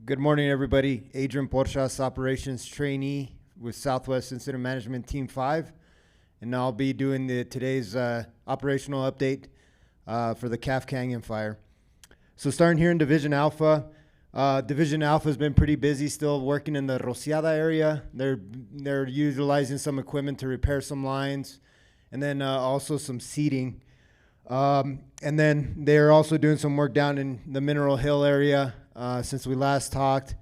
Good morning, everybody. Adrian, Porchas, operations trainee with Southwest Incident Management Team 5. And I'll be doing today's operational update for the Calf Canyon fire. So starting here in Division Alpha, Division Alpha has been pretty busy still working in the Rociada area. They're utilizing some equipment to repair some lines and then also some seating. And then they're also doing some work down in the Mineral Hill area since we last talked,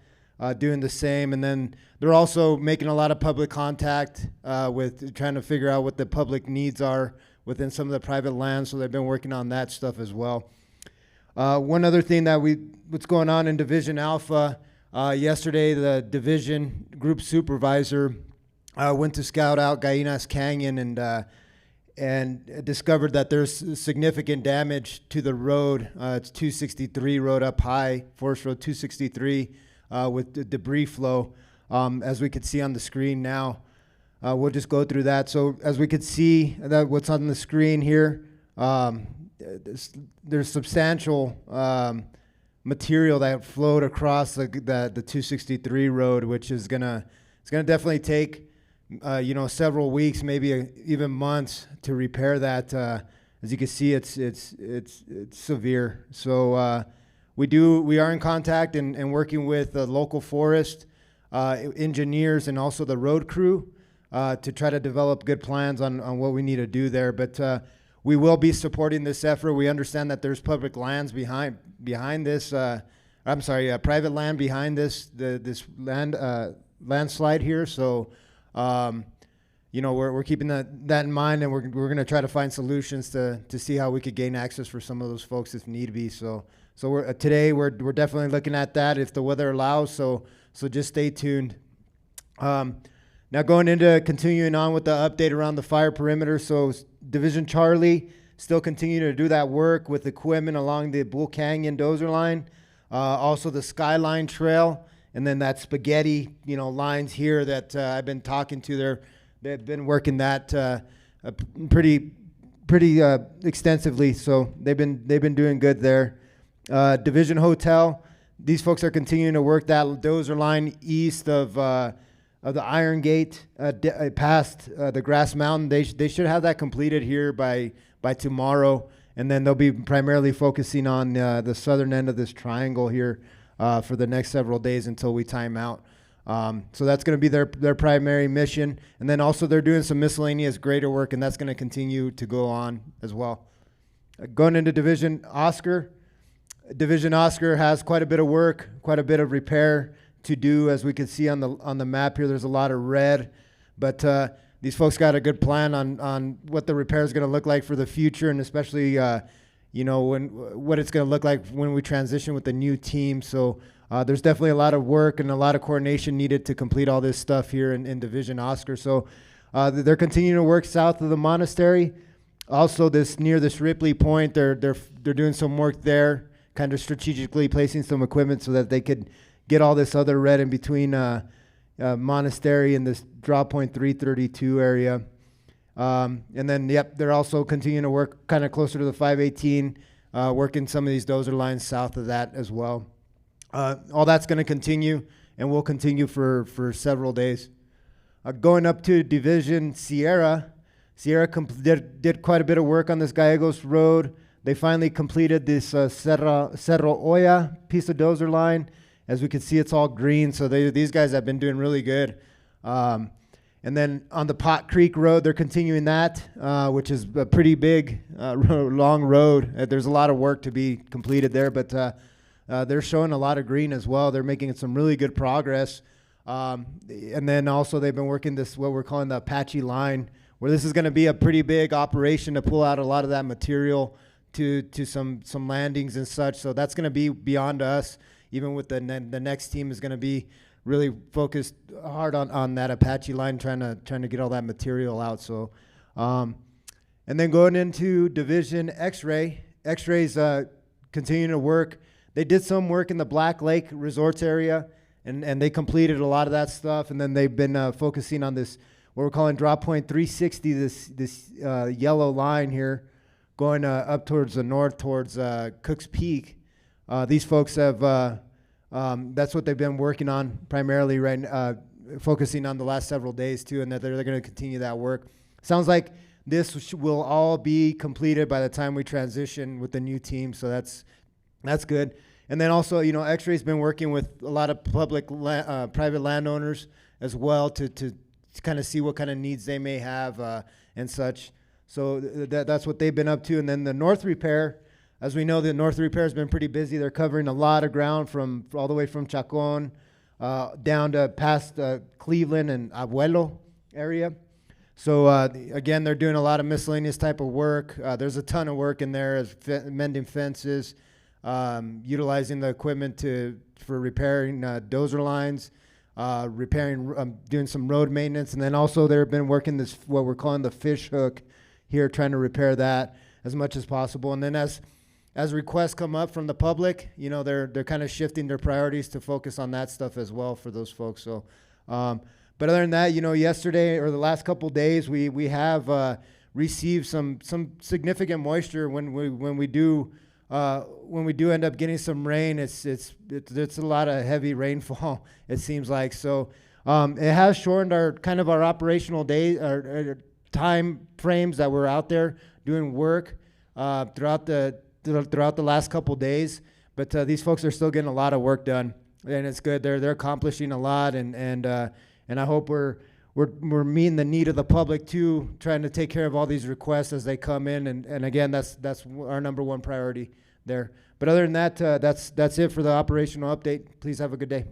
doing the same. And then they're also making a lot of public contact with trying to figure out what the public needs are within some of the private lands. So they've been working on that stuff as well. One other thing what's going on in Division Alpha, yesterday the division group supervisor went to scout out Gallinas Canyon and discovered that there's significant damage to the road. It's 263 road up high, Forest Road 263, with the debris flow, as we could see on the screen now. We'll just go through that. So as we could see, what's on the screen here, there's substantial material that flowed across the 263 road, which is it's gonna definitely take several weeks, maybe even months to repair that. As you can see, it's severe. So we are in contact and working with the local forest engineers and also the road crew to try to develop good plans on what we need to do there. But we will be supporting this effort. We understand that there's public lands behind this. Private land behind this landslide here. So. We're keeping that in mind, and we're going to try to find solutions to see how we could gain access for some of those folks if need be. So today we're definitely looking at that if the weather allows. So just stay tuned. Now continuing on with the update around the fire perimeter. So Division Charlie still continuing to do that work with equipment along the Bull Canyon dozer line, also the Skyline Trail. And then that spaghetti, lines here that I've been talking to, they've been working that pretty extenstively. So they've been doing good there. Division Hotel, these folks are continuing to work that dozer line east of the Iron Gate, past the Grass Mountain. They should have that completed here by tomorrow, and then they'll be primarily focusing on the southern end of this triangle here. For the next several days until we time out. So that's going to be their primary mission. And then also they're doing some miscellaneous grader work, and that's going to continue to go on as well. Going into Division Oscar. Division Oscar has quite a bit of work, quite a bit of repair to do. As we can see on the map here, there's a lot of red. But these folks got a good plan on what the repair is going to look like for the future, and especially what it's going to look like when we transition with the new team. So there's definitely a lot of work and a lot of coordination needed to complete all this stuff here in Division Oscar. So they're continuing to work south of the monastery. Also, near this Ripley Point, they're doing some work there, kind of strategically placing some equipment so that they could get all this other red in between monastery and this drop point 332 area. And then, they're also continuing to work kind of closer to the 518, working some of these dozer lines south of that as well. All that's going to continue, and will continue for several days. Going up to Division Sierra did quite a bit of work on this Gallegos Road. They finally completed this Cerro Oya piece of dozer line. As we can see, it's all green, so these guys have been doing really good. And then on the Pot Creek Road, they're continuing that, which is a pretty big, long road. There's a lot of work to be completed there, but they're showing a lot of green as well. They're making some really good progress. And then also they've been working what we're calling the Apache line, where this is going to be a pretty big operation to pull out a lot of that material to some landings and such. So that's going to be beyond us. Even with the next team is going to be really focused hard on that Apache line, trying to get all that material out. So, and then going into Division X-Ray. X-Ray's continuing to work. They did some work in the Black Lake Resorts area, and they completed a lot of that stuff. And then they've been focusing on this, what we're calling drop point 360, this yellow line here, going up towards the north, towards Cook's Peak. These folks have That's what they've been working on primarily focusing on the last several days too, and that they're going to continue that work. Sounds like this will all be completed by the time we transition with the new team, so that's good. And then also, X-Ray's been working with a lot of private landowners as well to kind of see what kind of needs they may have and such. So that's what they've been up to. And then the North Repair, as we know, the North Repair has been pretty busy. They're covering a lot of ground from all the way from Chacon down to past Cleveland and Abuelo area. So again, they're doing a lot of miscellaneous type of work. There's a ton of work in there, as mending fences, utilizing the equipment for repairing dozer lines, doing some road maintenance, and then also they've been working what we're calling the fish hook here, trying to repair that as much as possible. And then as requests come up from the public, they're kind of shifting their priorities to focus on that stuff as well for those folks. So, but other than that, yesterday or the last couple days, we have received some significant moisture when we do end up getting some rain. It's a lot of heavy rainfall. It seems like so. It has shortened our operational day or time frames that we're out there doing work throughout the last couple days. But these folks are still getting a lot of work done, and it's good. They're accomplishing a lot, and I hope we're meeting the need of the public too, trying to take care of all these requests as they come in, and again, that's our number one priority there. But other than that, that's it for the operational update. Please have a good day.